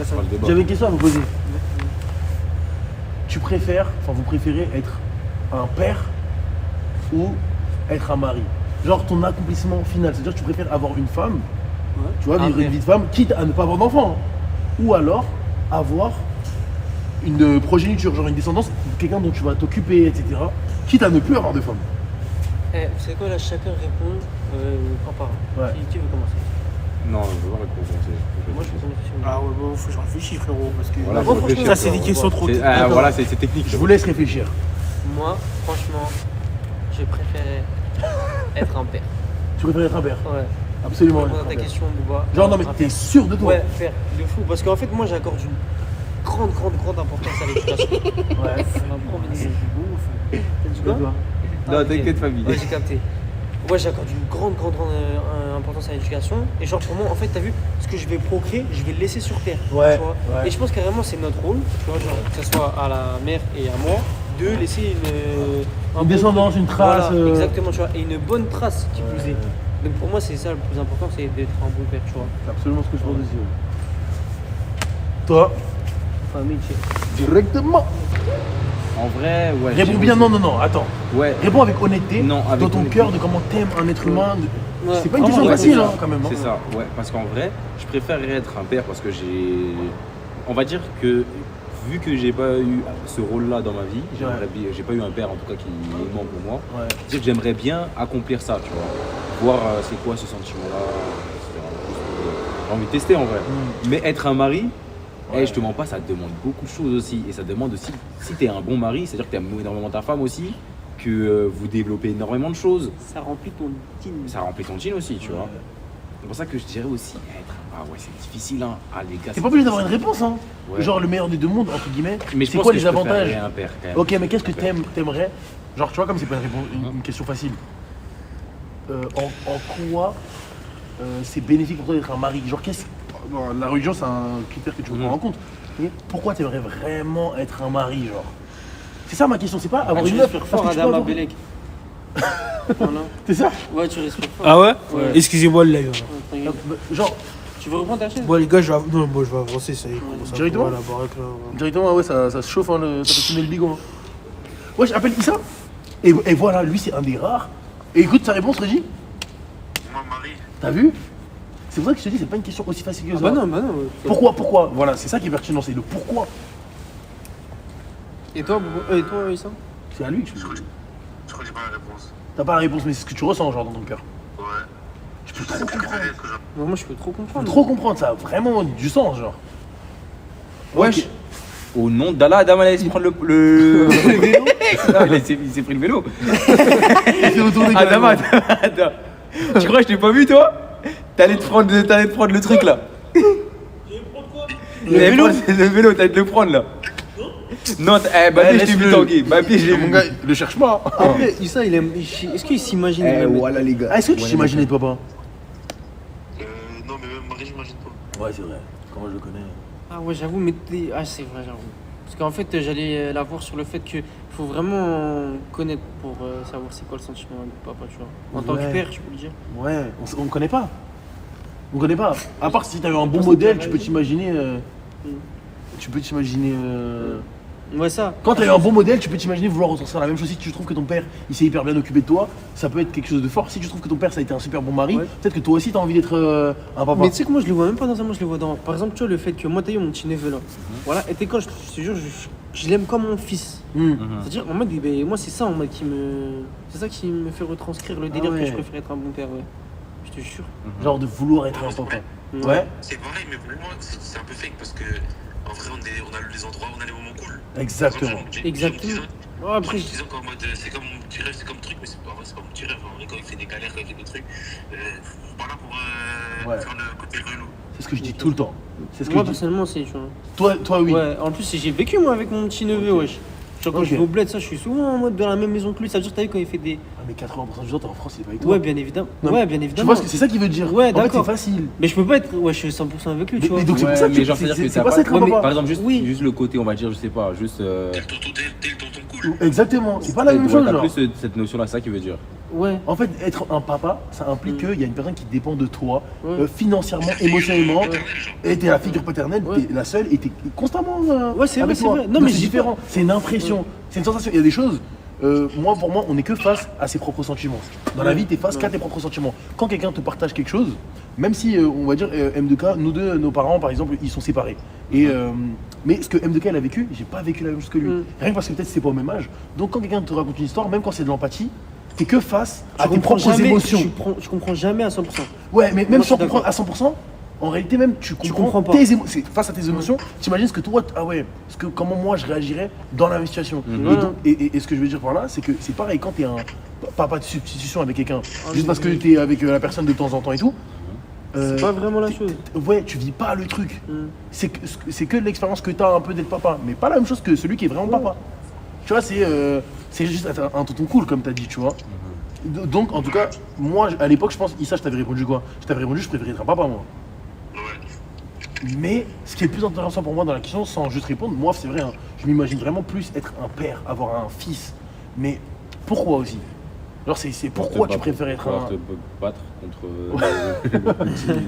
c'est pas le débat. J'avais une question à vous poser. Vous préférez être un père ou être un mari? Genre ton accomplissement final, c'est-à-dire que tu préfères avoir une femme, tu vois, vivre une vie de femme, quitte à ne pas avoir d'enfant. Ou alors avoir une progéniture, genre une descendance, quelqu'un dont tu vas t'occuper, etc. Quitte à ne plus avoir de femme. C'est quoi là, chacun répond en parlant. Ouais. Qui veut commencer? Non, je veux pas répondre. Moi je peux commencer. Ah ouais, bon, faut que je réfléchisse, frérot, parce que Voilà, Moi, faut réfléchir, ça, c'est quoi. des questions trop techniques. Voilà, c'est technique. Je vous laisse réfléchir. Moi, franchement, je préférais être un père. Tu préfères être un père? Ouais. Absolument. Pour être répondre un à ta père. question, Bouba. Genre non mais un t'es père. sûr de toi? Ouais, père, de fou. Parce qu'en fait, moi j'accorde une grande importance à l'éducation. Ouais. Ça m'a promis. T'as dit quoi? Non, t'inquiète, famille. Ouais, j'ai capté. Ouais, j'accorde une grande importance à l'éducation. Et genre, pour moi, en fait, t'as vu, ce que je vais procréer, je vais le laisser sur terre. Ouais, tu vois. ouais. Et je pense carrément, c'est notre rôle, tu vois, genre, que ce soit à la mère et à moi, de laisser un Une bon- descendance, une trace. Voilà, exactement, tu vois. Et une bonne trace qui plus est. Donc pour moi, c'est ça le plus important, c'est d'être un bon père, tu vois. C'est absolument ce que je pense aussi. Toi, Famille, directement. En vrai, ouais. Réponds j'ai bien, aussi- non, attends. Ouais. Réponds avec honnêteté, Non, avec dans ton honnêteté. cœur, de comment t'aimes un être humain. Ouais. C'est pas une Vraiment, question ouais, facile, c'est hein, ça. quand même. hein. C'est ça, ouais. Parce qu'en vrai, je préférerais être un père parce que on va dire que, vu que j'ai pas eu ce rôle-là dans ma vie, j'ai pas eu un père en tout cas qui est aimant pour moi, Ouais. dire que j'aimerais bien accomplir ça, tu vois. Voir c'est quoi ce sentiment-là, etc. J'ai envie de tester en vrai. Mais être un mari, je te mens pas, ça demande beaucoup de choses aussi. Et ça demande aussi, si t'es un bon mari, c'est-à-dire que t'aimes énormément ta femme aussi, que vous développez énormément de choses. Ça remplit ton team. Ça remplit ton jean aussi, tu vois. C'est pour ça que je dirais aussi être. Ah ouais, c'est difficile, hein. Ah les gars. T'es pas obligé d'avoir une réponse, hein. Ouais. Genre le meilleur des deux mondes, entre guillemets. Mais je c'est pense quoi que les je avantages? préférerais un père quand même. Ok, mais qu'est-ce que t'aimerais? Genre, tu vois, comme c'est pas une question facile. En quoi c'est bénéfique pour toi d'être un mari? Genre, bon, la religion, c'est un critère que tu veux prendre en compte. Mais pourquoi t'aimerais vraiment être un mari, genre? C'est ça ma question, c'est pas avoir Tu une meuf. respires parce fort, que tu peux Adama avoir- Belek. Voilà. C'est ça? Ouais, tu respires fort. Ah ouais, Ouais. Excusez-moi le live. Ouais, t'inquiète. Genre, Tu veux reprendre ta chaise? Bon les gars, je vais avancer, ça y est. commence à Directement courir la baraque, là. directement, ouais, ça se chauffe, hein, ça fait tourner le bigon. hein. Ouais, j'appelle Issa. Et voilà, lui, c'est un des rares. Et écoute sa réponse, Régis. Moi, Marie, T'as vu? C'est pour ça que je te dis, c'est pas une question aussi facile que ça. Bah non. Pourquoi? Voilà, c'est ça qui est pertinent, c'est le pourquoi. Et toi, Issa? C'est à lui que je je crois que j'ai pas la réponse. T'as pas la réponse, mais c'est ce que tu ressens, genre, dans ton cœur. Ouais. Je peux Je trop sais comprendre. peut-être que genre. Moi, je peux trop Je peux comprendre. trop comprendre, ça a vraiment du sens, genre. Wesh. Ok. Au nom d'Allah, Adam allait se prendre le vélo. Non, il s'est pris le vélo. Il s'est retourné Adam, carrément. attends. Tu crois que je t'ai pas vu toi? T'allais te prendre le truc là. Le vélo, t'allais te le prendre là. Non, Babi, je t'ai vu tanguer. Babi, je l'ai Mon vu. gars, le cherche pas. Après, Issa, est-ce qu'il s'imagine même- Voilà les gars. Ah, est-ce que tu t'imaginais de papa? Non, mais même Marie, j'imagine pas. Ouais, c'est vrai. Comment je le connais? Ah ouais, j'avoue, mais ah c'est vrai, j'avoue. Parce qu'en fait, j'allais la voir sur le fait qu'il faut vraiment connaître pour savoir c'est quoi le sentiment de papa, tu vois. En tant Ouais. que père, tu peux le dire. Ouais, on connaît pas. On connaît pas. À part si t'as eu un bon modèle, tu peux t'imaginer. Tu peux t'imaginer. Ouais, ça. Quand t'as eu un bon modèle, tu peux t'imaginer vouloir ressortir la même chose. Si tu trouves que ton père il s'est hyper bien occupé de toi, ça peut être quelque chose de fort. Si tu trouves que ton père ça a été un super bon mari, Ouais. peut-être que toi aussi t'as envie d'être un papa. Mais tu sais que moi, je le vois même pas dans un moi, je le vois dans. Par exemple, tu vois, le fait que moi, t'as eu mon petit neveu là. Voilà, et t'es quand je te jure, je l'aime comme mon fils. C'est-à-dire, en mode, ben, moi, c'est ça en mode qui me. C'est ça qui me fait retranscrire le délire ouais. que je préfère être un bon père, ouais. Je te jure. Genre de vouloir être un papa. Ouais, C'est pareil, mais pour moi, c'est un peu fake parce que, en vrai, on a les endroits, on a les moments cool. exactement. Par exemple, Exactement. Ouais, Après, après, je disais qu'en mode, c'est comme mon petit rêve, c'est comme truc, mais c'est pas mon petit rêve. En vrai, quand il fait des galères, quand il fait des trucs, voilà pour Ouais. faire le côté relou. C'est ce que je dis tout le temps. C'est ce que moi, je dis. personnellement, c'est, tu vois. Toi oui. Ouais, en plus, j'ai vécu moi avec mon petit neveu, wesh. Genre quand Ok. je vais au bled, ça, je suis souvent en mode dans la même maison que lui. Ça veut dire, t'as vu quand il fait des. Ah, mais 80% du temps t'es en France, il est pas avec toi. Ouais, bien évidemment. Non, Ouais, bien Tu évidemment. vois ce que c'est ça qu'il veut dire. Ouais, En fait, d'accord. c'est facile. Mais je peux pas être. Ouais, je suis 100% avec lui, tu vois. Mais donc c'est Ouais, pour ça que mais genre, c'est-à-dire que c'est t'as pas ça être un Ouais, mais papa. par exemple, Oui. juste le côté, on va dire, je sais pas, juste. T'es le tonton cool. Exactement, c'est pas la même chose T'as genre. plus cette notion-là, c'est ça qu'il veut dire. Ouais. En fait, être un papa, ça implique qu'il y a une personne qui dépend de toi, Ouais. financièrement, émotionnellement, Ouais. et t'es la figure paternelle, Ouais. t'es la seule, et t'es constamment Ouais, c'est vrai, avec c'est toi. vrai. Non, Donc mais c'est je dis différent, c'est une impression, c'est une sensation. Il y a des choses, pour moi, on n'est que face à ses propres sentiments. Dans la vie, t'es face qu'à tes propres sentiments. Quand quelqu'un te partage quelque chose, même si, on va dire, M2K, nous deux, nos parents, par exemple, ils sont séparés. Et, mais ce que M2K elle a vécu, j'ai pas vécu la même chose que lui. Rien que parce que peut-être c'est pas au même âge. Donc quand quelqu'un te raconte une histoire, même quand c'est de l'empathie, t'es que face à tes propres émotions. Je comprends jamais à 100%. Ouais, mais même Moi, je sans suis comprendre à 100%, en réalité même, tu comprends, comprends pas. tes émotions. Face à tes émotions, t'imagines ce que toi, comment moi je réagirais dans la même situation. Et ce que je veux dire par là, c'est que c'est pareil quand t'es un papa de substitution avec quelqu'un, juste parce que t'es avec la personne de temps en temps et tout. C'est pas vraiment la chose. Ouais, tu vis pas le truc. C'est que l'expérience que t'as un peu d'être papa, mais pas la même chose que celui qui est vraiment papa. Tu vois, c'est juste être un tonton cool, comme t'as dit, tu vois. Donc, en tout cas, moi, à l'époque, je pense, Issa, je t'avais répondu quoi? Je t'avais répondu, je préférais être un papa, moi. Ouais. Mais ce qui est le plus intéressant pour moi dans la question, sans juste répondre, moi, c'est vrai, hein, je m'imagine vraiment plus être un père, avoir un fils. Mais pourquoi aussi? Genre, c'est pourquoi tu préfères être un. un. Te battre contre.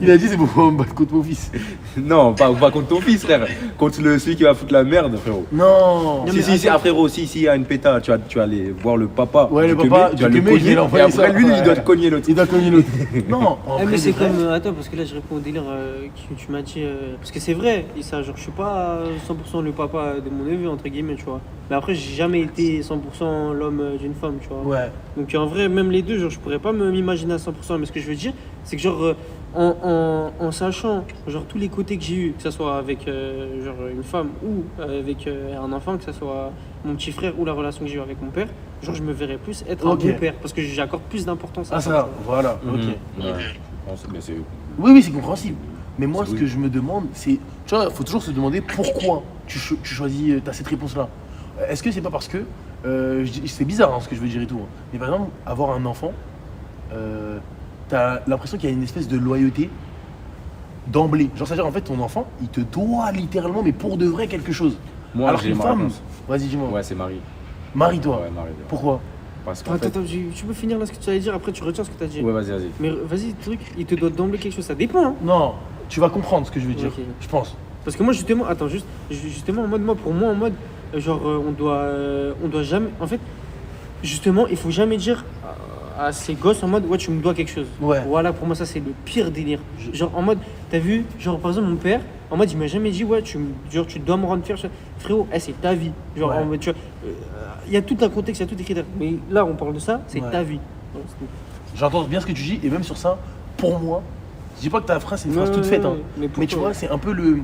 Il a dit, c'est pour me battre contre mon fils. Non, pas contre ton fils, frère. Contre celui qui va foutre la merde, frérot. Non! Si, frérot, si il y a une péta, tu vas aller voir le papa. Ouais, le du papa, Kémé, tu vas du le Kémé, il cogner, va et l'envoyer après, ça. lui, il Ouais. doit te cogner l'autre. Il doit cogner l'autre. Non, en mais vrai, c'est de vrai, comme. Attends, parce que là, je réponds au délire que tu m'as dit. Parce que c'est vrai, Issa, genre, je suis pas 100% le papa de mon neveu, entre guillemets, tu vois. Mais après, j'ai jamais été 100% l'homme d'une femme, tu vois. Ouais. Donc en vrai, même les deux, genre, je pourrais pas m'imaginer à 100%. Mais ce que je veux dire, c'est que genre, en sachant genre tous les côtés que j'ai eu, que ce soit avec genre une femme ou avec un enfant, que ce soit mon petit frère ou la relation que j'ai eue avec mon père, genre je me verrais plus être un Ok. bon père parce que j'accorde plus d'importance à Ah, ça, voilà, ok. Ouais, je pense, mais c'est. Oui, c'est compréhensible. Mais moi, C'est ce que je me demande, c'est. Tu vois, il faut toujours se demander pourquoi tu choisis, t'as cette réponse-là. Est-ce que c'est pas parce que. C'est bizarre hein, ce que je veux dire et tout. Hein. Mais par exemple, avoir un enfant, t'as l'impression qu'il y a une espèce de loyauté d'emblée. Genre, c'est-à-dire, en fait, ton enfant, il te doit littéralement, mais pour de vrai, quelque chose. Moi, Alors j'ai qu'une ma femme. réponse. Vas-y, dis-moi. Ouais, c'est Marie. Marie-toi. Ouais, Marie. Pourquoi? Parce qu'en Attends, fait. attends, tu peux finir là ce que tu allais dire, après tu retiens ce que tu as dit. Ouais, vas-y. Mais vas-y, truc, il te doit d'emblée quelque chose, ça dépend. Hein. Non, tu vas comprendre ce que je veux dire. Ok. Je pense. Parce que moi, justement, attends, justement, en mode, pour moi, en mode, genre, on doit jamais. En fait, justement, il faut jamais dire à ses gosses en mode, ouais, tu me dois quelque chose. Ouais. Voilà, pour moi, ça, c'est le pire délire. Genre, en mode, t'as vu, genre, par exemple, mon père, en mode, il m'a jamais dit, ouais, tu dois me rendre fier. Frérot, c'est ta vie. Genre, Ouais. en mode, tu vois, il y a tout un contexte, il y a tout des critères. Mais là, on parle de ça, c'est Ouais. ta vie. Donc, c'est tout. J'entends bien ce que tu dis, et même sur ça, pour moi, je dis pas que ta phrase c'est une phrase toute faite, hein, Mais mais tu vois, c'est un peu le.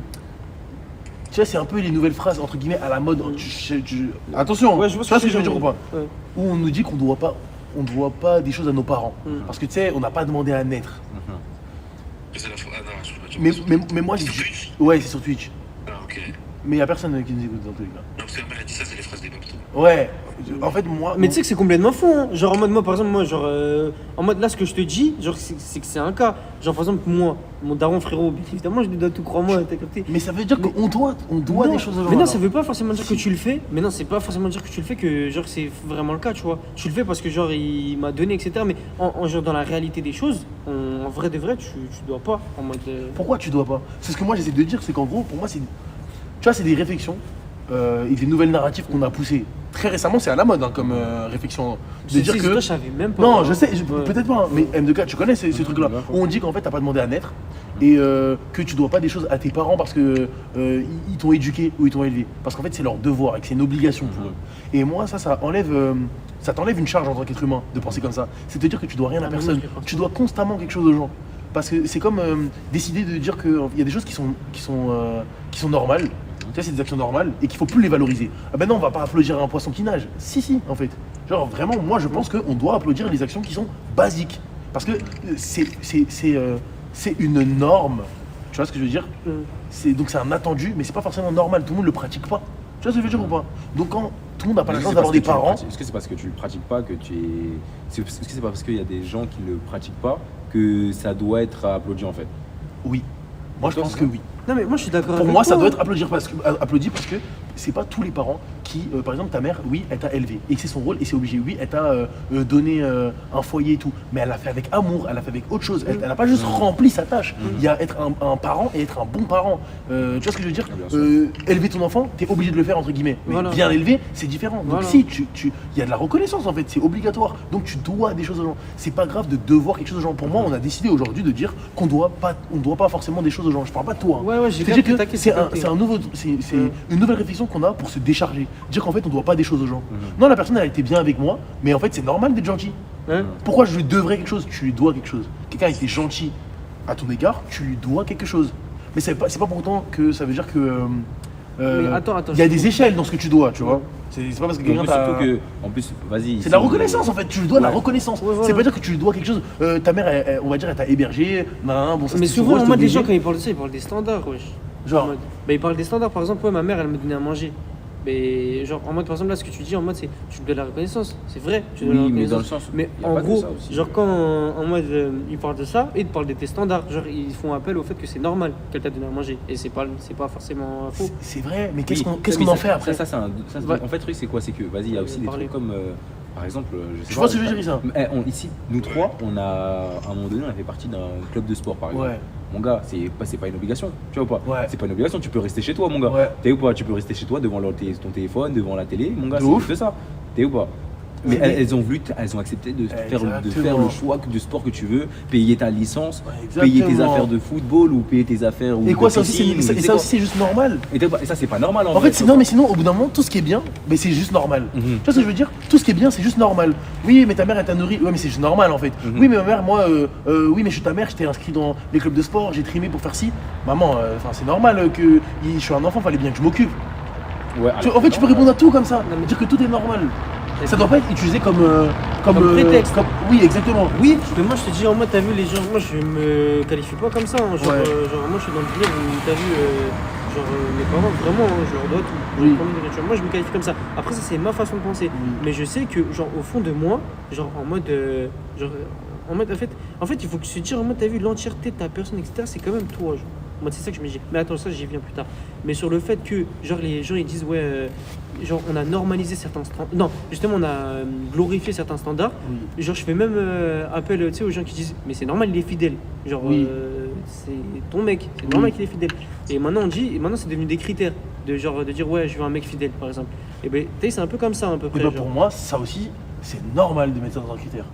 Tu vois, c'est un peu les nouvelles phrases entre guillemets à la mode. Attention, Ouais, je vois tu vois ce que je veux veux dire ou pas? Ouais. Où on nous dit qu'on ne doit pas des choses à nos parents. Parce que tu sais, on n'a pas demandé à naître. Mais c'est la fois. Ah non, je peux pas dire. Mais moi j'ai Sur dit. Twitch Ouais, c'est sur Twitch. Ah, ok. Mais il n'y a personne qui nous écoute dans tous les cas. Non, parce que elle a dit ça, c'est les phrases des papetons. Ouais, en fait, moi. Mais tu sais que c'est complètement faux, hein. Genre en mode moi par exemple moi genre en mode là ce que je te dis genre c'est que c'est un cas. Genre par exemple moi, mon daron frérot, bien évidemment je lui dois tout, crois-moi, t'as capté. Mais ça veut dire qu'on doit Non, des choses aux gens. mais non, alors. ça veut pas forcément dire que tu le fais. Mais non, c'est pas forcément dire que tu le fais que genre c'est vraiment le cas, tu vois. Tu le fais parce que genre il m'a donné, etc. Mais genre dans la réalité des choses, en vrai de vrai, tu dois pas en mode. Pourquoi tu dois pas? C'est ce que moi j'essaie de dire, c'est qu'en gros, pour moi, c'est. Tu vois, c'est des réflexions et des nouvelles narratives qu'on a poussées. Très récemment, c'est à la mode hein, comme réflexion. De dire que. Toi, je savais même pas. Non, je sais, Ouais. peut-être pas, hein, mais M2K, tu connais ces trucs-là. d'accord. Où on dit qu'en fait, t'as pas demandé à naître et que tu dois pas des choses à tes parents parce que ils t'ont éduqué ou ils t'ont élevé. Parce qu'en fait, c'est leur devoir et que c'est une obligation pour eux. Et moi, ça enlève. Ça t'enlève une charge en tant qu'être humain de penser comme ça. C'est de dire que tu dois rien à Ah, mais moi, personne. je le pense Tu dois constamment quelque chose aux gens. Parce que c'est comme décider de dire qu'il y a des choses qui sont normales. Tu sais, c'est des actions normales et qu'il faut plus les valoriser. Ah ben non, on va pas applaudir un poisson qui nage. Si, en fait. Genre vraiment, moi je pense qu'on doit applaudir les actions qui sont basiques. Parce que c'est une norme. Tu vois ce que je veux dire? Donc c'est un attendu, mais c'est pas forcément normal. Tout le monde le pratique pas. Tu vois ce que je veux dire ou pas? Donc quand tout le monde n'a pas la chance d'avoir des parents. Est-ce que c'est parce que tu le pratiques pas que tu es. Est-ce que c'est pas parce qu'il y a des gens qui le pratiquent pas que ça doit être applaudi en fait? Oui. Moi je Toi, pense c'est que ça oui. Non, mais moi, je suis d'accord Pour avec moi, ça toi, doit hein. être applaudi parce que c'est pas tous les parents qui, par exemple, ta mère, oui, elle t'a élevé et c'est son rôle et c'est obligé. Oui, elle t'a donné un foyer et tout, mais elle l'a fait avec amour, elle l'a fait avec autre chose. Elle n'a pas juste rempli sa tâche. Il y a être un parent et être un bon parent. Tu vois ce que je veux dire? Bien sûr. Élever ton enfant, t'es obligé de le faire entre guillemets. Mais Voilà. bien l'élever, c'est différent. Donc Voilà. si il y a de la reconnaissance en fait, c'est obligatoire. Donc tu dois des choses aux gens. C'est pas grave de devoir quelque chose aux gens. Pour moi, on a décidé aujourd'hui de dire qu'on doit pas forcément des choses aux gens. Je parle pas de toi. Hein. Ouais, j'ai C'est-à-dire capté que ta question, c'est capté. une nouvelle réflexion qu'on a pour se décharger. Dire qu'en fait on doit pas des choses aux gens. Non, la personne elle a été bien avec moi, mais en fait c'est normal d'être gentil. Hein. Pourquoi je lui devrais quelque chose? Tu lui dois quelque chose. Quelqu'un a été gentil à ton égard, tu lui dois quelque chose. Mais c'est pas pour autant que ça veut dire que Mais attends, il y a je- des échelles dans ce que tu dois, tu vois. C'est pas parce que En quelqu'un plus, t'a. surtout que, en plus, vas-y. C'est de la reconnaissance en fait, tu lui dois de la Ouais. reconnaissance. Ouais, voilà. C'est pas dire que tu lui dois quelque chose. Ta mère, on va dire, elle t'a hébergé, bon ça Mais c'était son souvent, rôle, en c'était mode, les obligé. gens, quand ils parlent de ça, ils parlent des standards, wesh. Genre. En mode- Bah, ils parlent des standards, par exemple, ouais, ma mère, elle me donnait à manger. Mais genre, en mode, par exemple, là, ce que tu dis, en mode, c'est tu lui donnes la reconnaissance. C'est vrai, tu lui donnes Oui, la mais dans le reconnaissance. sens. Mais y a en pas que gros, ça aussi. genre, quand en mode, ils parlent de ça, ils te parlent de tes standards. Genre, ils font appel au fait que c'est normal qu'elle t'a donné à manger. Et c'est pas forcément faux. C'est vrai, mais Oui. qu'est-ce Mais qu'on en ça- fait après? ça, c'est un- ça, Ouais. En fait, le truc, c'est quoi? C'est que, vas-y, il y a aussi des Parler. trucs comme, par exemple, je sais Tu pas. vois ce que je veux dire, ça? Ici, nous trois, on a, à un moment donné, on a fait partie d'un club de sport, par exemple. Ouais. Mon gars, c'est pas une obligation, tu vois ou pas? Ouais. C'est pas une obligation, tu peux rester chez toi, mon gars. Ouais. T'es ou pas? Tu peux rester chez toi devant ton téléphone, devant la télé, mon gars, De c'est ouf. juste ça. T'es ou pas? Mais Mais- elles ont accepté de faire le Exactement. choix du sport que tu veux, payer ta licence, Ouais, payer tes exactement. affaires de football ou payer tes affaires Et ou quoi, de ça aussi, piscine, ou c'est je sais ça quoi. aussi, c'est juste normal. Et ça, c'est pas normal En vrai, fait, non, mais sinon, au bout d'un moment, tout ce qui est bien, mais c'est juste normal. Mhm. Tu vois ce que je veux dire? Tout ce qui est bien, c'est juste normal. Oui, mais ta mère, elle t'a nourri. Ouais, mais c'est juste normal en fait. Mhm. Oui, mais ma mère, moi, oui, mais je suis ta mère, j'étais inscrit dans les clubs de sport, j'ai trimé pour faire ci. Maman, c'est normal que je suis un enfant, fallait bien que je m'occupe. Ouais, En fait, tu peux alors, répondre à tout comme ça. Non, mais- Dire que tout est normal. Ça doit pas être utilisé comme prétexte. Oui, exactement. Oui, mais moi je te dis en mode, t'as vu les gens, moi je me qualifie pas comme ça. Hein. Genre, Ouais. genre, moi je suis dans le délire où t'as vu, mes parents, vraiment, hein, je leur dois tout. Oui. Premier degré, tu vois. Moi je me qualifie comme ça. Après, ça c'est ma façon de penser. Oui. Mais je sais que, genre, au fond de moi, genre en mode. En mode, en fait, il faut que se dire, en mode, t'as vu, l'entièreté de ta personne, etc., c'est quand même toi. Genre. En mode, c'est ça que je me dis. Mais attends, ça j'y viens plus tard. Mais sur le fait que, genre, les gens ils disent, ouais, genre, on a normalisé certains standards. Non, justement, on a glorifié certains standards. Oui. Genre, je fais même appel, tu sais, aux gens qui disent, mais c'est normal, il est fidèle. Genre, Oui. c'est ton mec, c'est normal qu'il est fidèle. Et maintenant, maintenant, c'est devenu des critères de genre de dire, ouais, je veux un mec fidèle, par exemple. Et ben, tu sais, c'est un peu comme ça, à peu Et près. bah, genre, pour moi, ça aussi, c'est normal de mettre ça dans un critère.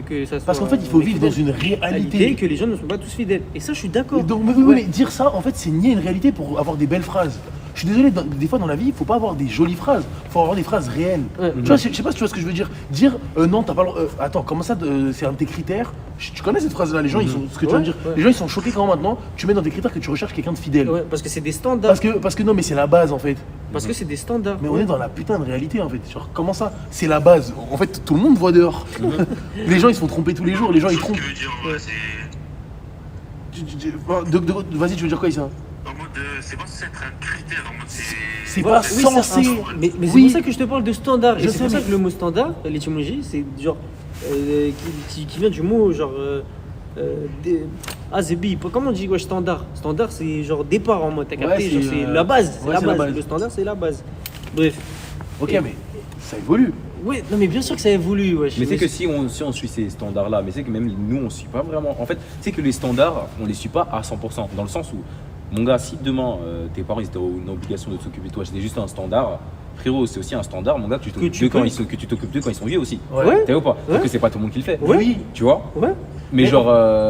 que ça soit Parce qu'en fait, il faut un mec vivre dans fidèle. une réalité. Que les gens ne sont pas tous fidèles. Et ça, je suis d'accord. Et donc, mais, Ouais. mais dire ça, en fait, c'est nier une réalité pour avoir des belles phrases. Je suis désolé, des fois dans la vie, il faut pas avoir des jolies phrases, il faut avoir des phrases réelles. Ouais. Tu vois, je sais pas si tu vois ce que je veux dire. Dire non, t'as pas le droit. Attends, comment ça, c'est un de tes critères? Tu connais cette phrase-là, les gens, ils sont. Ce que tu vas me dire. Ouais. Les gens, ils sont choqués quand maintenant, tu mets dans tes critères que tu recherches quelqu'un de fidèle. Ouais, parce que c'est des standards. Parce que non, mais c'est la base en fait. Parce que c'est des standards. Mais on est dans la putain de réalité en fait. Genre, comment ça? C'est la base. En fait, tout le monde voit dehors. Les gens, ils se font tromper tous les jours. Les gens, ils Ce trompent. qui veut dire, ouais, c'est. Vas-y, tu veux dire quoi, ça? En mode, c'est pas censé être un critère, en mode, c'est. C'est Voilà, pas oui, censé. Mais Oui. c'est pour ça que je te parle de standard. Je Et c'est sais, pour ça mais- que le mot standard, l'étymologie, c'est genre. Qui vient du mot genre. Zébi, comment on dit ouais, standard? Standard, c'est genre départ en mode. T'as capté? Ouais, Genre, c'est, c'est la base. C'est ouais, la c'est la base. base. Le standard, c'est la base. Bref. Ok, Et- mais ça évolue. Ouais, non, mais bien sûr que ça évolue. Ouais, Mais c'est que si on suit ces standards-là, mais c'est que même nous, on suit pas vraiment. En fait, c'est que les standards, on les suit pas à 100%. Dans le sens où, mon gars, si demain, tes parents ils étaient une obligation de s'occuper de toi, c'était juste un standard, frérot, c'est aussi un standard, mon gars, que tu t'occupes tu d'eux quand peux. que tu t'occupes d'eux quand ils sont vieux aussi. Ouais. T'es ou pas? Ouais. Parce que c'est pas tout le monde qui le fait. Ouais. Oui. Tu vois? Ouais. Mais Mais genre,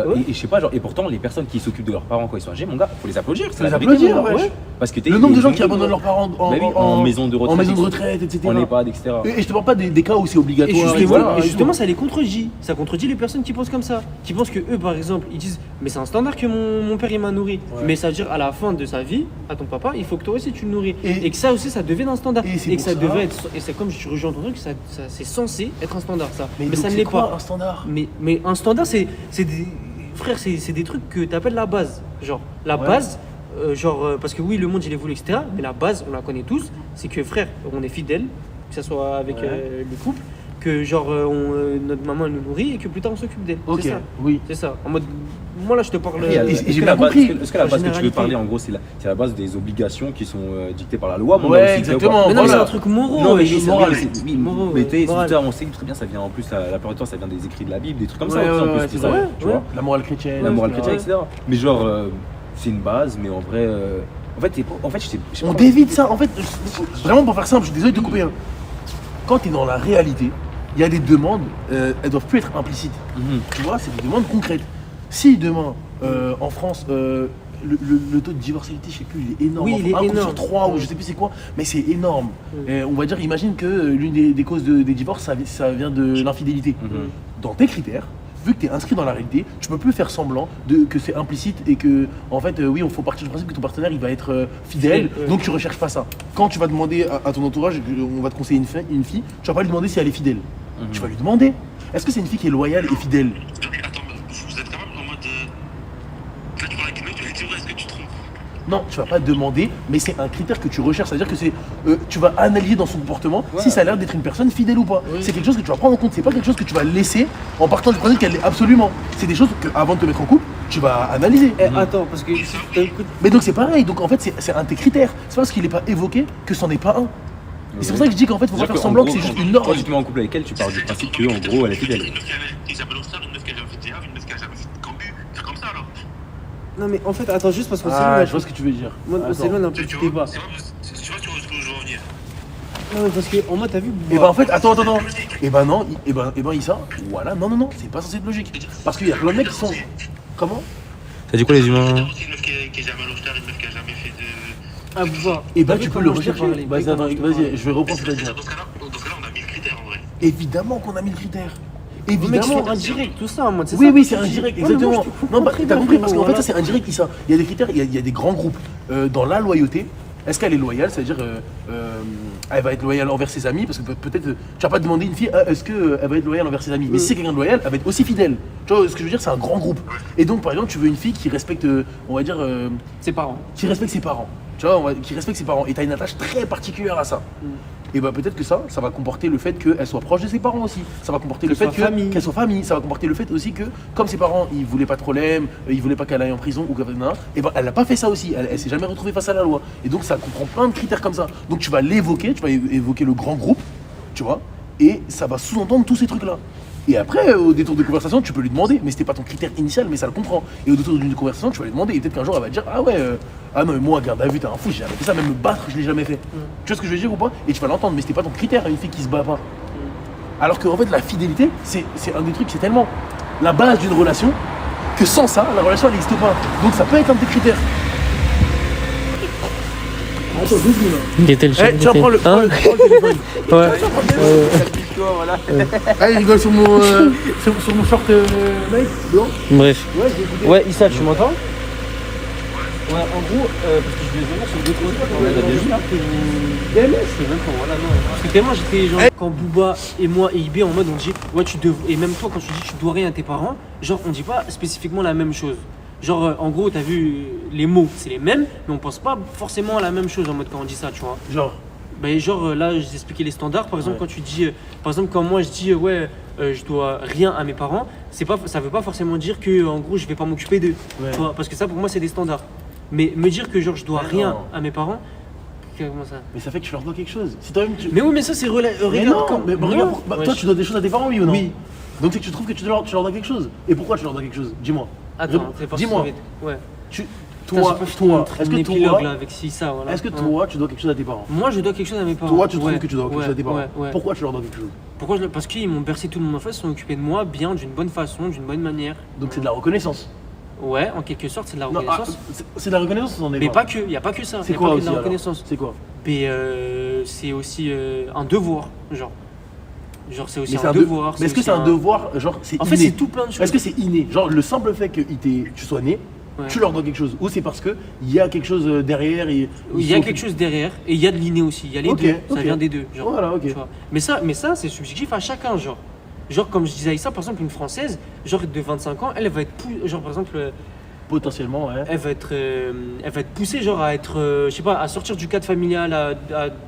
ouais. et je sais pas, genre, et pourtant, les personnes qui s'occupent de leurs parents quand ils sont âgés, mon gars, faut les applaudir. C'est Les la vérité, applaudir, mon gars. ouais. Parce que Le nombre de gens qui abandonnent leurs parents Bah oui, en maison de retraite, en maison de retraite, etc. en EHPAD, etc. Et je te parle pas des cas où c'est Et obligatoire. justement, voilà, et justement, ça les contredit. Ça contredit les personnes qui pensent comme ça. Qui pensent que eux, par exemple, ils disent mais c'est un standard que mon père il m'a nourri. Ouais. Mais ça veut dire à la fin de sa vie, à ton papa, il faut que toi aussi tu le nourris. Et- Et que ça aussi, ça devient un standard. Et c'est que pour ça ça- devait être. Et c'est comme je rejoins ton truc, c'est censé être un standard ça. Mais donc ça ne c'est l'est quoi pas. un standard? Mais un standard, c'est des. Frère, c'est des trucs que tu appelles la base. Genre, la Ouais. base, parce que oui, le monde il évolue, etc. Mais la base, on la connaît tous, c'est que frère, on est fidèle, que ce soit avec Ouais. le couple, que genre notre maman elle nous nourrit et que plus tard on s'occupe d'elle. Ok, C'est ça. oui. C'est ça. En mode, Moi là je te parle. Et j'ai j'ai bien compris. Est-ce que la En base que tu veux généralité. parler, en gros, c'est la base des obligations qui sont dictées par la loi. mais on a Ouais, aussi fait, exactement. quoi. Mais non, voilà. c'est un truc moraux. Non, mais ouais, c'est moral. vrai, oui, Moraux, mais t'es, moral. on sait très bien, ça vient en plus, la plupart du temps, ça vient des écrits de la Bible, des trucs comme ça. Ouais, en plus, ouais, en plus, ouais, c'est c'est ça, vrai. tu vois. La morale chrétienne. La morale etc. chrétienne, etc. Mais genre, c'est une base, mais en vrai, je sais On pas. dévite ça. En fait, vraiment pour faire simple, je suis désolé de te couper. Hein. Quand tu es dans la réalité, il y a des demandes, elles doivent plus être implicites. Mhm. Tu vois, c'est des demandes concrètes. Si demain, en France, le taux de divorcialité, je sais plus, il est énorme. Oui, il est Un coup énorme. sur 3 ou je sais plus c'est quoi, mais c'est énorme. Et on va dire, imagine que l'une des causes des divorces, ça vient de l'infidélité. Mhm. Dans tes critères, vu que tu es inscrit dans la réalité, tu peux plus faire semblant que c'est implicite et que, en fait, oui, il faut partir du principe que ton partenaire il va être fidèle, Fidèle, ouais. donc tu recherches pas ça. Quand tu vas demander à ton entourage, on va te conseiller une fille, tu vas pas lui demander si elle est fidèle. Tu vas lui demander, est-ce que c'est une fille qui est loyale et fidèle? Attends, vous êtes quand même en mode. Là, tu parles avec une meuf, tu lui dis, ouais, est-ce que tu trompes? Non, tu vas pas demander, mais c'est un critère que tu recherches. C'est-à-dire que tu vas analyser dans son comportement si ça a l'air d'être une personne fidèle ou pas. C'est quelque chose que tu vas prendre en compte. C'est pas quelque chose que tu vas laisser en partant du principe qu'elle l'est absolument. C'est des choses que, avant de te mettre en couple, tu vas analyser. Eh, attends, parce que écoute, Mais donc c'est pareil. Donc en fait, c'est un de tes critères. C'est pas parce qu'il n'est pas évoqué que c'en est pas un. Et c'est pour ça que je dis qu'en fait, faut pas faire semblant que c'est juste une norme. Quand tu te mets en couple avec elle, tu pars du principe que, en gros, elle est fidèle. Une meuf qui jamais All-Star, une meuf qui a jamais fait de Havre, une meuf qui a jamais fait de Cambu. C'est comme ça alors. non mais en fait, attends juste parce qu'on Ah, s'éloigne. je vois ce que tu veux dire. Moi, on Attends. s'éloigne un peu du Tu débat. vois, tu vois où je veux en venir. Non mais parce que en mode t'as vu. Et ben en fait, attends. Et ben non, Issa, voilà, non, c'est pas censé être logique. Parce qu'il y a plein de mecs qui sont. Comment? T'as dit quoi, les humains? aussi une meuf qui est jamais All-Star, une meuf qui a jamais fait de. Ah, voir. Et ben T'as vu tu peux comment le je t'ai rechercher. parlé, Vas-y, comment attends, je t'ai parlé. vas-y, je vais reprendre ce que tu as dit. Dans ce cas-là, on a 1000 critères en vrai. Évidemment qu'on a mis le critère. Les mecs Évidemment. sont indirects, tout ça en mode. Oui, ça. oui, c'est indirect, Ouais, mais moi, exactement. je te Non, bah, comprends t'as compris, parce qu'en frérot, fait, ça, c'est indirect, Issa. Il y a des critères, il y a des grands groupes. Dans la loyauté, est-ce qu'elle est loyale? C'est-à-dire, elle va être loyale envers ses amis, parce que peut-être, tu vas pas demander une fille, est-ce qu'elle va être loyale envers ses amis? Mais si c'est quelqu'un de loyal, elle va être aussi fidèle. Tu vois ce que je veux dire? C'est un grand groupe. Et donc, par exemple, tu veux une fille qui respecte, on va dire, Ses parents. qui respecte ses parents. Tu vois, qui respecte ses parents. Et tu as une attache très particulière à ça. Et bah peut-être que ça va comporter le fait qu'elle soit proche de ses parents aussi. Ça va comporter le fait soit famille. qu'elle soit famille. Ça va comporter le fait aussi que, comme ses parents, ils voulaient pas de problème, ils voulaient pas qu'elle aille en prison ou et ben elle n'a pas fait ça aussi. Elle s'est jamais retrouvée face à la loi. Et donc ça comprend plein de critères comme ça. Donc tu vas l'évoquer, tu vas évoquer le grand groupe, tu vois, et ça va sous-entendre tous ces trucs-là. Et après, au détour de conversation, tu peux lui demander, mais c'était pas ton critère initial, mais ça le comprend. Et au détour d'une conversation, tu vas lui demander, et peut-être qu'un jour elle va te dire, ah ouais, ah non, mais moi, garde à vue, t'es un fou, j'ai jamais fait ça, même me battre, je l'ai jamais fait. Tu vois ce que je veux dire ou pas? Et tu vas l'entendre, mais c'était pas ton critère, une fille qui se bat pas. Alors qu'en fait, la fidélité, c'est un des trucs, c'est tellement la base d'une relation que sans ça, la relation elle n'existe pas. Donc ça peut être un de tes critères. Attends, 2 secondes. Il était le chef. Tiens, prends le téléphone. Ouais. Ah, il rigole sur mon short mec, dehors. Bref. Ouais, j'ai écouté. Ouais, Issa, tu m'entends? Ouais, en gros, parce que je vais venir sur 2-3 trucs. Ouais, t'as déjà DMS, c'est même pas, voilà, non. Parce que tellement j'étais genre, quand Booba et moi et IB en mode on dit, ouais, et même toi quand tu dis tu dois rien à tes parents, genre on dit pas spécifiquement la même chose. Genre, en gros, t'as vu, les mots, c'est les mêmes, mais on pense pas forcément à la même chose en mode quand on dit ça, tu vois. Genre. Ben genre là j'ai expliqué les standards par exemple Ouais. quand tu dis par exemple quand moi je dis ouais je dois rien à mes parents, c'est pas ça veut pas forcément dire que en gros je vais pas m'occuper d'eux. Ouais. Tu vois, parce que ça pour moi c'est des standards. Mais me dire que genre je dois Mais rien non. à mes parents, comment ça? Mais ça fait que tu leur dois quelque chose. Si toi-même tu. Mais oui mais ça c'est Mais regarde non, quand mais regarde, bah, Ouais, toi tu dois des choses à tes parents, oui ou non? Oui. Donc c'est que tu trouves que tu leur dois quelque chose. Et pourquoi tu leur dois quelque chose? Dis-moi. Attends, c'est pas Dis-moi. Ouais. Tu, Putain, toi, j'ai pas fini mon est-ce que épilogue, toi, là avec ça voilà. est-ce que Ouais. toi, tu dois quelque chose à tes parents? Moi je dois quelque chose à mes parents. Toi, tu trouves Ouais, que tu dois quelque ouais, chose à tes parents. ouais. Pourquoi tu leur dois quelque chose? Pourquoi parce qu'ils m'ont bercé tout mon enfance, ils sont occupés de moi bien, d'une bonne façon, d'une bonne manière. Donc c'est de la reconnaissance. Ouais, en quelque sorte c'est de la Non, reconnaissance. c'est de la reconnaissance ou c'en est Mais pas que, il n'y a pas que ça. C'est Y a quoi pas que aussi de la alors reconnaissance. C'est quoi? Mais c'est aussi un devoir, genre. Genre c'est aussi Mais c'est un un devoir. Mais est-ce que aussi c'est un devoir, genre c'est En inné? fait c'est tout plein de choses. Est-ce que c'est inné? Genre le simple fait que tu sois né, Ouais. tu leur dois quelque chose? Ou c'est parce que il y a quelque chose derrière et Il y a quelque chose derrière et il y a de l'inné aussi, il y a les Ok, deux, ok. ça vient des deux. Genre, Voilà, ok. tu vois. Mais ça c'est subjectif à chacun, genre. Genre comme je disais à Issa, par exemple une Française, genre de 25 ans, elle va être plus... Genre par exemple, Potentiellement, ouais. elle va être poussée genre à être, je sais pas, à sortir du cadre familial,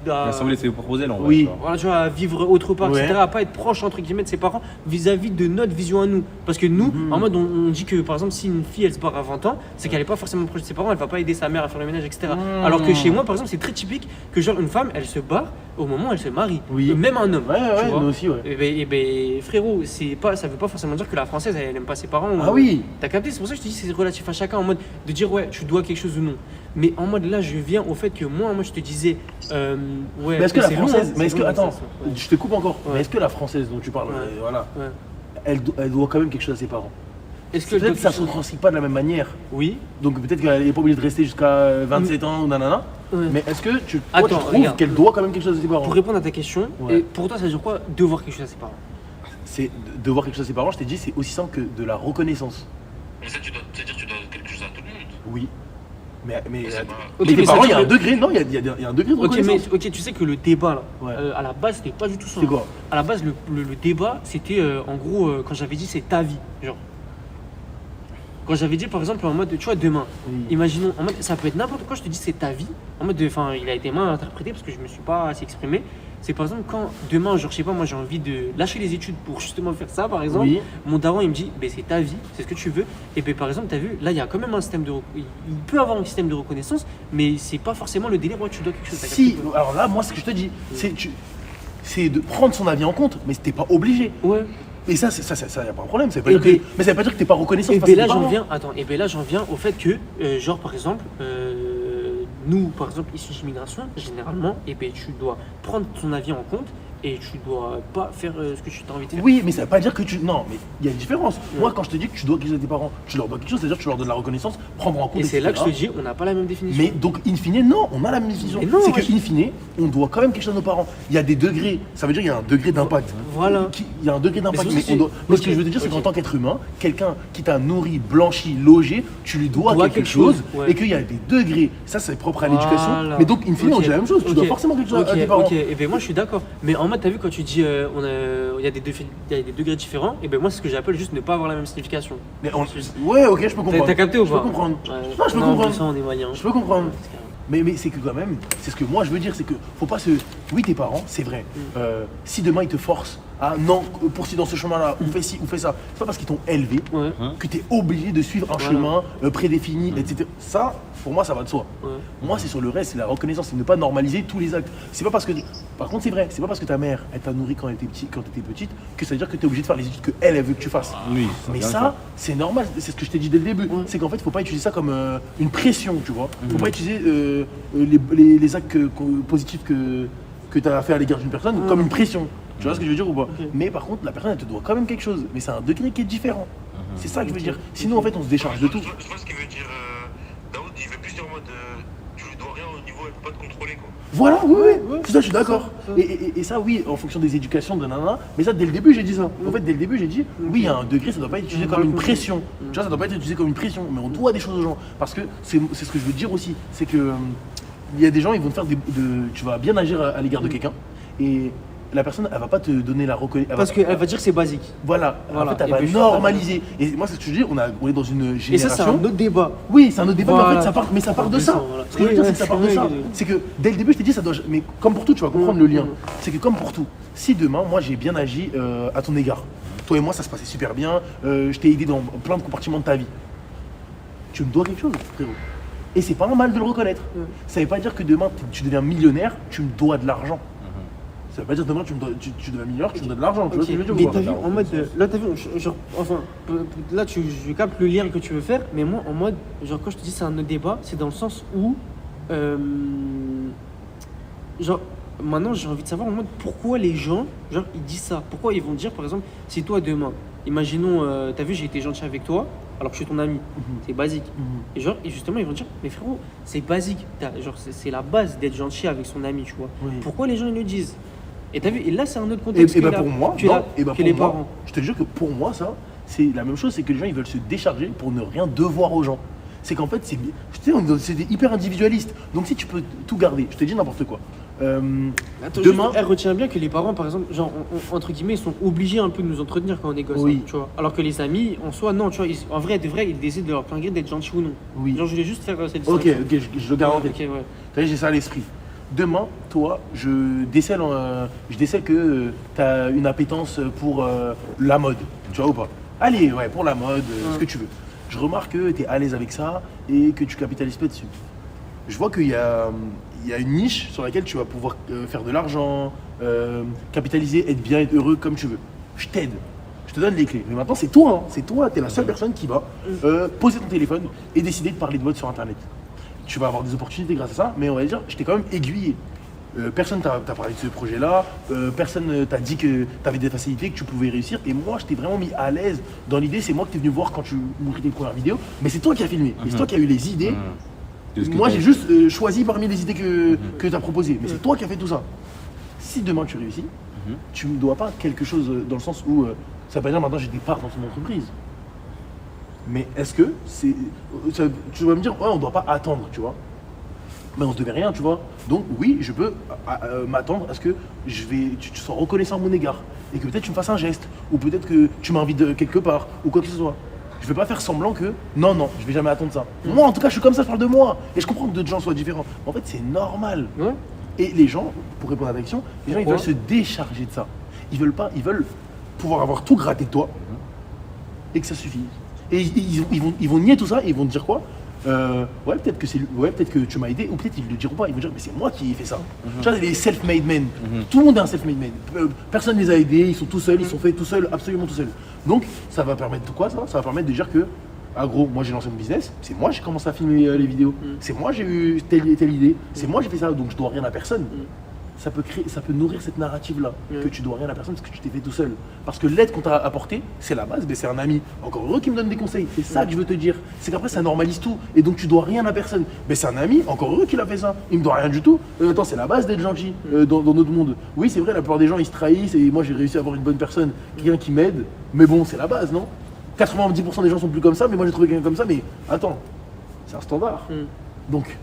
Ça semblait se proposer là, en vrai, Oui. tu vois. voilà, tu vois, à vivre autre part, Ouais. etc., à pas être proche entre guillemets de ses parents vis-à-vis de notre vision à nous. Parce que nous, en mode, on dit que par exemple, si une fille elle se barre à 20 ans, c'est qu'elle est pas forcément proche de ses parents, elle va pas aider sa mère à faire le ménage, etc. Alors que chez moi, par exemple, c'est très typique que genre une femme, elle se barre au moment où elle se marie. Oui. Même un homme. Ouais, tu ouais, vois. nous aussi, ouais. Et ben, frérot, ça veut pas forcément dire que la française elle aime pas ses parents. Ah oui. T'as capté, c'est pour ça que je te dis c'est relatif à chacun en mode de dire ouais tu dois quelque chose ou non. Mais en mode là je viens au fait que moi je te disais ouais. Mais est-ce que la c'est long, française, hein, mais est-ce c'est que, long, attends, ça, ouais. je te coupe encore, Ouais. mais est-ce que la française dont tu parles, Ouais. voilà, Ouais. elle doit quand même quelque chose à ses parents? Est-ce que Peut-être que ça ne se transcrit pas de la même manière. Oui. Donc peut-être qu'elle n'est pas obligée de rester jusqu'à 27 ans ou nanana. Ouais. Mais est-ce que toi, tu Attends, trouves regarde. qu'elle doit quand même quelque chose à ses parents? Pour répondre à ta question, Ouais. et pour toi ça veut dire quoi devoir quelque chose à ses parents? C'est de voir quelque chose à ses parents, je t'ai dit, c'est aussi simple que de la reconnaissance. Mais ça, c'est-à-dire que tu dois quelque chose à tout le monde. Oui. Mais C'est pas- Ok, tes mais ça parents, il y a un veut dire degré, non, il y a un degré de Ok, mais reconnaissance. ok, tu sais que le débat là, Ouais. à la base c'était pas du tout ça. C'est quoi? À la base le débat c'était en gros quand j'avais dit c'est ta vie, genre. Quand j'avais dit par exemple en mode tu vois demain, Oui. imaginons en mode ça peut être n'importe quoi, je te dis c'est ta vie, en mode enfin il a été mal interprété parce que je me suis pas assez exprimé. C'est par exemple quand demain genre je sais pas moi j'ai envie de lâcher les études pour justement faire ça par exemple, Oui. mon daron il me dit ben c'est ta vie, c'est ce que tu veux et ben par exemple t'as vu là il y a quand même un système il peut avoir un système de reconnaissance mais c'est pas forcément le délire ouais tu dois quelque chose. T'as Si, capté? alors là, moi, ce que je te dis, c'est de prendre son avis en compte, mais t'es pas obligé. Ouais. Et ça, y a pas de problème. Ça veut pas Et dire ben- mais ça veut pas dire que t'es pas reconnaissant. Et parce ben que là tes j'en parents. viens, attends, et ben là j'en viens au fait que, genre par exemple, nous par exemple issus d'immigration, généralement, et ben tu dois prendre ton avis en compte et tu dois pas faire ce que tu as envie de faire. Oui, mais ça veut pas dire que tu. Non, mais il y a une différence. Moi, quand je te dis que tu dois quelque chose à tes parents, tu leur dois quelque chose, c'est-à-dire que tu leur donnes la reconnaissance, prendre en compte. Et c'est là que je te etc. dis, on n'a pas la même définition. Mais donc, in fine, non, on a la même définition. Mais non, C'est ouais, que, in fine, on doit quand même quelque chose à nos parents. Il y a des degrés, ça veut dire qu'il y a un degré d'impact. Voilà. Il y a un degré d'impact. Mais Mais, c'est on doit- aussi- mais ce que ok, je veux te dire, c'est ok. qu'en tant qu'être humain, quelqu'un qui t'a nourri, blanchi, logé, tu lui dois quelque chose. ouais. Et qu'il y a des degrés. Ça, c'est propre à l'éducation. Voilà. Mais donc, in fine, on Ok. dit la même chose. Tu Ok. dois forcément quelque chose à tes parents. Ok, et ben moi je suis d'accord. Mais en mode, t'as vu quand tu dis il y a des degrés différents, et ben moi c'est ce que j'appelle juste ne pas avoir la même signification. Mais ouais, ok, je peux comprendre. T'as capté ou Je pas? peux comprendre. Ouais. Non, je peux Non, comprendre. plus ça, on est malien. Je peux comprendre. Mais c'est que quand même, c'est ce que moi je veux dire, c'est que faut pas se. Oui, tes parents, c'est vrai. Si demain ils te forcent à non, poursuis dans ce chemin-là, ou fais ci, ou fais ça, c'est pas parce qu'ils t'ont élevé Ouais. que tu es obligé de suivre un Voilà. chemin prédéfini, etc. Ça, pour moi, ça va de soi. Ouais. Moi, c'est sur le reste, c'est la reconnaissance, c'est ne pas normaliser tous les actes. C'est pas parce que. Par contre, c'est vrai, c'est pas parce que ta mère, elle t'a nourri quand elle était quand t'étais petite, que ça veut dire que tu es obligé de faire les études qu'elle, elle veut que tu fasses. Oui, Mais vient de ça, c'est normal, c'est ce que je t'ai dit dès le début. C'est qu'en fait, il faut pas utiliser ça comme une pression, tu vois. Faut pas utiliser les actes positifs que tu as fait à l'égard d'une personne comme une pression. Tu vois ce que je veux dire ou pas? Mais par contre, la personne, elle te doit quand même quelque chose. Mais c'est un degré qui est différent. C'est ça que je veux dire. Sinon, en fait, on se décharge de tout. Je vois ce qu'il veut dire. Daoud, il veut plus dire en mode tu lui dois rien au niveau, elle peut pas te contrôler quoi. Voilà, oui, c'est ça, je suis d'accord. Et ça, oui, en fonction des éducations de nanana. Mais ça, dès le début, j'ai dit ça. En fait, dès le début, j'ai dit, oui, il y a un degré, ça doit pas être utilisé comme une pression. Tu vois, ça doit pas être utilisé comme une pression. Mais on doit des choses aux gens. Parce que c'est ce que je veux dire aussi. C'est que il y a des gens, ils vont te faire tu vas bien agir à l'égard de quelqu'un. Et la personne, elle va pas te donner la reconnaissance. Parce qu'elle va dire que c'est basique. Voilà, Voilà. en fait, elle Et va puis, normaliser. Et moi, c'est ce que je dis, on est dans une génération. Et ça, c'est un autre débat. Oui, c'est un autre débat, mais en Voilà. fait, ça part de ça. Voilà. Ce que je veux dire, c'est que ça part de ça. Oui. C'est que dès le début, je t'ai dit, ça doit. Mais comme pour tout, tu vas comprendre le lien. C'est que comme pour tout, si demain, moi, j'ai bien agi à ton égard, toi et moi, ça se passait super bien, je t'ai aidé dans plein de compartiments de ta vie, tu me dois quelque chose, frérot. Et c'est pas mal de le reconnaître. Ça veut pas dire que demain, tu deviens millionnaire, tu me dois de l'argent. Ça veut pas dire que demain, tu deviens millionnaire, tu me dois de l'argent. Tu vois ce que je veux dire ou Mais pas? t'as vu, en mode, là t'as vu, genre, enfin, là je capte le lien que tu veux faire, mais moi en mode, genre quand je te dis c'est un autre débat, c'est dans le sens où, genre, maintenant j'ai envie de savoir en mode pourquoi les gens, genre ils disent ça, pourquoi ils vont dire par exemple, si toi demain, imaginons, t'as vu j'ai été gentil avec toi, alors que je suis ton ami, c'est basique. Et genre, et justement ils vont dire, mais frérot, c'est basique, genre c'est la base d'être gentil avec son ami, tu vois. Oui. Pourquoi les gens ils le disent? Et t'as vu, et là c'est un autre contexte. Et que bah là, pour moi, que non, là- et bah que pour les moi, parents. je te jure que pour moi, ça, c'est la même chose, c'est que les gens ils veulent se décharger pour ne rien devoir aux gens. C'est qu'en fait, c'est hyper individualiste. Donc si tu peux tout garder, je te dis n'importe quoi. Attends, Demain- juste, elle retient bien que les parents, par exemple, genre, entre guillemets, ils sont obligés un peu de nous entretenir quand on est gosse, Oui. hein, tu vois. Alors que les amis, en soi, non, tu vois, en vrai, de vrai, ils décident de leur plein gré d'être gentils ou non. Oui. Genre, je voulais juste faire cette Ok, distinction. je le garde en tête. Ok, ouais. T'as vu, j'ai ça à l'esprit. Demain, toi, je décèle que tu as une appétence pour la mode, tu vois ou pas? Allez, ouais, pour la mode, ce que tu veux. Je remarque que tu es à l'aise avec ça et que tu capitalises pas dessus. Je vois qu'il y a une niche sur laquelle tu vas pouvoir faire de l'argent, capitaliser, être bien, être heureux comme tu veux. Je t'aide. Je te donne les clés. Mais maintenant, c'est toi. C'est toi. Tu es la seule personne qui va poser ton téléphone et décider de parler de mode sur Internet. Tu vas avoir des opportunités grâce à ça, mais on va dire, je t'ai quand même aiguillé. Personne t'a parlé de ce projet-là, personne t'a dit que tu avais des facilités, que tu pouvais réussir. Et moi, je t'ai vraiment mis à l'aise dans l'idée. C'est moi que tu es venu voir quand tu montrais tes premières vidéos, mais c'est toi qui as filmé. Et c'est toi qui as eu les idées. De ce que Moi, t'as j'ai dit. juste choisi parmi les idées que tu as proposées. Mais c'est toi qui as fait tout ça. Si demain tu réussis, tu ne me dois pas quelque chose dans le sens où ça veut pas dire maintenant j'ai des parts dans ton entreprise. Mais est-ce que c'est. Tu vas me dire, ouais, on ne doit pas attendre, tu vois. Mais on se devait rien, tu vois. Donc, oui, je peux m'attendre à ce que tu sois reconnaissant à mon égard. Et que peut-être tu me fasses un geste. Ou peut-être que tu m'invites quelque part. Ou quoi que ce soit. Je vais pas faire semblant que non, je vais jamais attendre ça. Moi, en tout cas, je suis comme ça, je parle de moi. Et je comprends que d'autres gens soient différents. Mais en fait, c'est normal. Ouais. Et les gens, pour répondre à la question, les gens ils Pourquoi veulent se décharger de ça. Ils veulent pouvoir avoir tout gratté de toi et que ça suffise. Et ils vont nier tout ça et ils vont te dire quoi? Ouais, peut-être que tu m'as aidé, ou peut-être ils ne le diront pas, ils vont dire mais c'est moi qui ai fait ça. Tu vois, les self-made men, tout le monde est un self-made man. Personne ne les a aidés, ils sont tout seuls, ils sont faits tout seuls, absolument tout seuls. Donc ça va permettre de quoi ça? Ça va permettre de dire que, ah gros, moi j'ai lancé mon business, c'est moi j'ai commencé à filmer les vidéos, c'est moi j'ai eu telle idée, c'est moi j'ai fait ça, donc je dois rien à personne. Ça peut nourrir cette narrative-là, que tu dois rien à personne parce que tu t'es fait tout seul. Parce que l'aide qu'on t'a apportée, c'est la base, mais c'est un ami. Encore heureux qui me donne des conseils. C'est ça que je veux te dire. C'est qu'après, ça normalise tout. Et donc, tu dois rien à personne. Mais c'est un ami, encore heureux qu'il a fait ça. Il me doit rien du tout. Attends, c'est la base d'être gentil dans notre monde. Oui, c'est vrai, la plupart des gens, ils se trahissent. Et moi, j'ai réussi à avoir une bonne personne, quelqu'un qui m'aide. Mais bon, c'est la base, non? 90% des gens sont plus comme ça, mais moi, j'ai trouvé quelqu'un comme ça. Mais attends, c'est un standard. Donc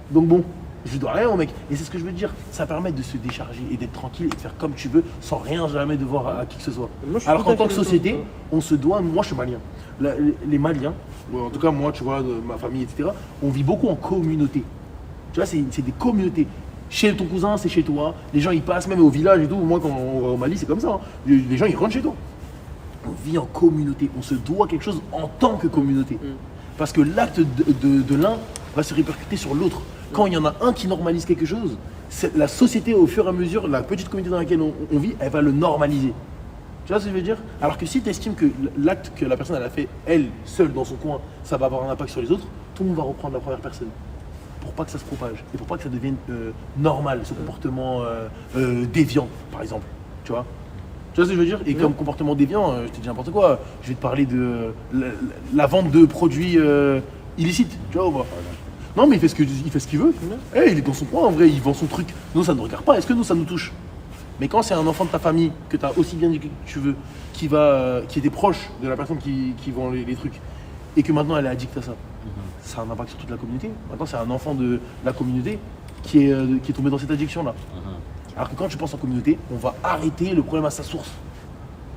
bon. Je dois rien au mec. Et c'est ce que je veux dire. Ça permet de se décharger et d'être tranquille et de faire comme tu veux sans rien jamais devoir à qui que ce soit. Moi, je suis Alors tout à qu'en tant fait que d'accord société, avec on se doit, moi je suis malien. Les Maliens, ou en tout cas moi tu vois, ma famille, etc., on vit beaucoup en communauté. Tu vois, c'est des communautés. Chez ton cousin, c'est chez toi. Les gens ils passent même au village et tout. Moi quand on va au Mali, c'est comme ça. Hein. Les gens ils rentrent chez toi. On vit en communauté. On se doit quelque chose en tant que communauté. Parce que l'acte de l'un va se répercuter sur l'autre. Quand il y en a un qui normalise quelque chose, la société, au fur et à mesure, la petite communauté dans laquelle on vit, elle va le normaliser. Tu vois ce que je veux dire? Alors que si tu estimes que l'acte que la personne elle a fait, elle, seule dans son coin, ça va avoir un impact sur les autres, tout le monde va reprendre la première personne. Pour pas que ça se propage et pour pas que ça devienne normal, ce comportement déviant, par exemple. Tu vois ce que je veux dire? Et comme comportement déviant, je te dis n'importe quoi, je vais te parler de la vente de produits illicites, tu vois ou pas? Non mais il fait ce qu'il veut. Il est dans son coin en vrai, il vend son truc. Nous ça ne nous regarde pas, est-ce que nous ça nous touche? Mais quand c'est un enfant de ta famille, que tu as aussi bien dit que tu veux, qui était proche de la personne qui vend les trucs, et que maintenant elle est addicte à ça, ça a un impact sur toute la communauté. Maintenant c'est un enfant de la communauté qui est tombé dans cette addiction-là. Alors que quand tu penses en communauté, on va arrêter le problème à sa source.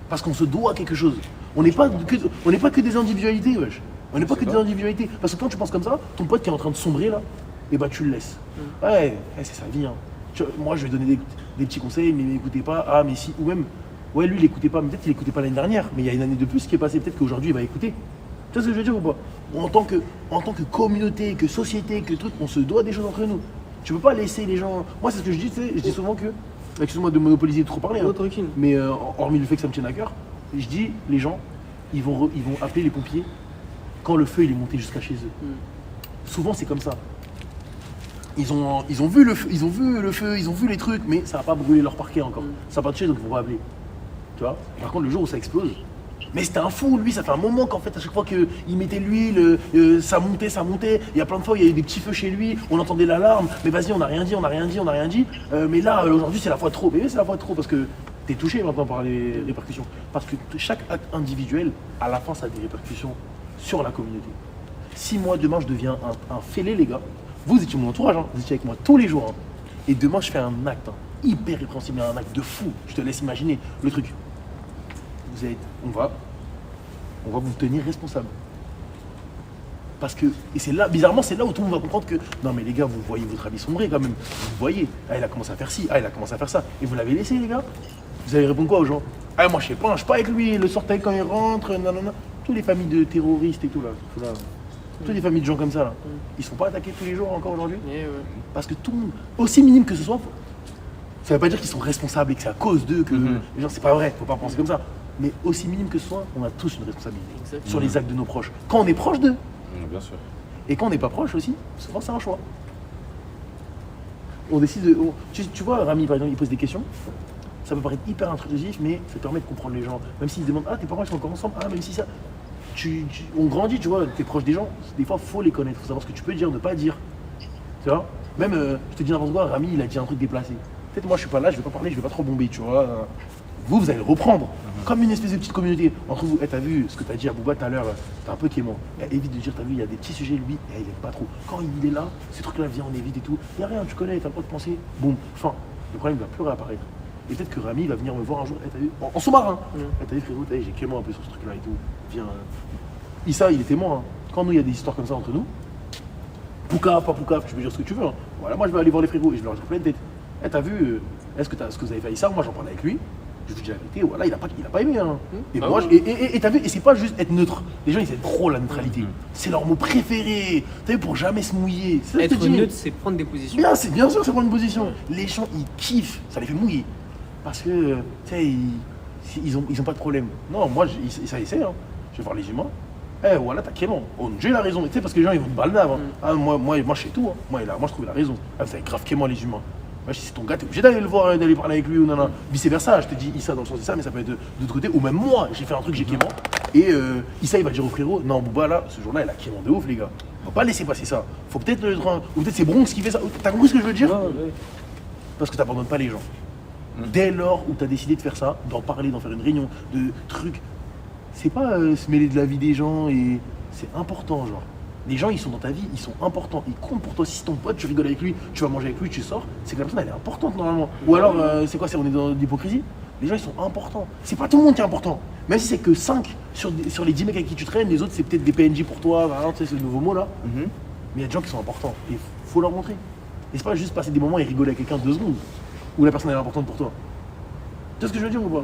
Parce qu'on se doit quelque chose. On n'est pas que des individualités, wesh. On n'est pas que des individualités. Parce que quand tu penses comme ça, ton pote qui est en train de sombrer là, et bah tu le laisses. Ouais, c'est sa vie. Hein. Moi je vais donner des petits conseils, mais n'écoutez pas. Ah mais si, ou même, ouais lui il écoutait pas, mais peut-être qu'il écoutait pas l'année dernière, mais il y a une année de plus qui est passée, peut-être qu'aujourd'hui il va écouter. Tu vois ce que je veux dire ou pas? En tant que communauté, que société, que truc, on se doit des choses entre nous. Tu peux pas laisser les gens. Moi c'est ce que je dis, tu sais, je dis souvent que. Excuse-moi de monopoliser de trop parler, hein, tranquille. mais hormis le fait que ça me tienne à cœur, je dis les gens, ils vont appeler les pompiers quand le feu il est monté jusqu'à chez eux. Souvent c'est comme ça. Ils ont vu le feu, ils ont vu les trucs, mais ça n'a pas brûlé leur parquet encore. Ça n'a pas touché, donc ils vont pas appeler. Tu vois? Par contre, le jour où ça explose, mais c'était un fou, lui, ça fait un moment qu'en fait, à chaque fois qu'il mettait l'huile, ça montait. Il y a plein de fois, il y a eu des petits feux chez lui, on entendait l'alarme, mais vas-y, on n'a rien dit. Mais là, aujourd'hui, c'est la fois de trop. Mais oui, c'est la fois de trop parce que t'es touché maintenant par les répercussions. Parce que chaque acte individuel, à la fin, ça a des répercussions sur la communauté. Si moi, demain, je deviens un fêlé, les gars, vous étiez mon entourage, hein, vous étiez avec moi tous les jours. Hein. Et demain, je fais un acte hyper répréhensible, un acte de fou. Je te laisse imaginer le truc. On va vous tenir responsable. Parce que, et c'est là, bizarrement, c'est là où tout le monde va comprendre que, non mais les gars, vous voyez votre avis sombrer quand même. Vous voyez, ah il a commencé à faire ci, ah il a commencé à faire ça. Et vous l'avez laissé les gars. Vous allez répondre quoi aux gens? Ah moi je sais pas, je suis pas avec lui, le sortait quand il rentre, nanana. Toutes les familles de terroristes et tout là. Toutes les familles de gens comme ça là. Ils sont pas attaqués tous les jours encore aujourd'hui. Parce que tout le monde, aussi minime que ce soit, ça veut pas dire qu'ils sont responsables et que c'est à cause d'eux que les gens, c'est pas vrai, faut pas penser comme ça. Mais aussi minime que ce soit, on a tous une responsabilité sur les actes de nos proches. Quand on est proche d'eux. Bien sûr. Et quand on n'est pas proche aussi, souvent c'est un choix. On décide de. Tu vois, Rami par exemple, il pose des questions. Ça peut paraître hyper intrusif, mais ça permet de comprendre les gens. Même s'ils se demandent, ah tes parents ils sont encore ensemble, ah même si ça. On grandit, tu vois, t'es proche des gens, des fois faut les connaître, faut savoir ce que tu peux dire, ne pas dire. Tu vois. Même, je te dis n'importe quoi, Rami il a dit un truc déplacé. Peut-être moi je suis pas là, je vais pas parler, je vais pas trop bomber, tu vois. Vous allez le reprendre. Comme une espèce de petite communauté entre vous. T'as vu ce que t'as dit à Bouba tout à l'heure, t'es un peu quémant. Évite de dire, t'as vu, il y a des petits sujets, lui, il aime pas trop. Quand il est là, ces trucs-là viennent, on évite et tout. Y a rien, tu connais, t'as le droit de penser. Boum, fin. Le problème va plus réapparaître. Et peut-être que Rami va venir me voir un jour, t'as vu, en sous-marin. T'as vu, frérot, t'as vu, j'ai quémant un peu sur ce truc-là et tout. Viens. Issa, il est témoin. Quand nous, il y a des histoires comme ça entre nous, Poucave, pas Poucave, tu peux dire ce que tu veux. Voilà, moi je vais aller voir les frérots et je leur dis plein de têtes. T'as vu, est-ce que vous avez fait Issa? Moi j'en parlais avec lui. Je lui dis la vérité, voilà, il a pas aimé. Hein. Et moi, et t'as vu, et c'est pas juste être neutre. Les gens ils aiment trop la neutralité. C'est leur mot préféré. T'as vu, pour jamais se mouiller. Être neutre, c'est prendre des positions. Bien sûr, c'est prendre une position. Les gens ils kiffent, ça les fait mouiller. Parce que, tu sais, ils ont pas de problème. Non, moi, ça essaie. Hein. Je vais voir les humains. Voilà, t'as quel nom? Oh, j'ai la raison. Tu sais, parce que les gens ils vont te balner avant. Ah, moi, je sais tout. Hein. Moi, je trouve la raison. Ah, vous avez grave quément les humains. Si c'est ton gars, t'es obligé d'aller le voir, d'aller parler avec lui ou non. Vice versa, je te dis Issa dans le sens de ça, mais ça peut être de l'autre côté. Ou même moi, j'ai fait un truc, j'ai quément. Et Issa, il va dire au frérot, non, Bouba, là, ce jour-là, il a quément de ouf, les gars. On va pas laisser passer ça. Faut peut-être le. Ou peut-être c'est Bronx qui fait ça. T'as compris ce que je veux dire? Parce que t'abandonnes pas les gens. Dès lors où t'as décidé de faire ça, d'en parler, d'en faire une réunion, de trucs, c'est pas se mêler de la vie des gens et c'est important, genre. Les gens, ils sont dans ta vie, ils sont importants, ils comptent pour toi. Si c'est ton pote, tu rigoles avec lui, tu vas manger avec lui, tu sors, c'est que la personne, elle est importante normalement. Ou alors, c'est quoi, on est dans l'hypocrisie? Les gens, ils sont importants. C'est pas tout le monde qui est important. Même si c'est que 5 sur les 10 mecs avec qui tu traînes, les autres, c'est peut-être des PNJ pour toi, tu sais, c'est le nouveau mot là. Mais il y a des gens qui sont importants et faut leur montrer. Et c'est pas juste passer des moments et rigoler avec quelqu'un 2 secondes où la personne, elle est importante pour toi. Tu vois ce que je veux dire ou pas?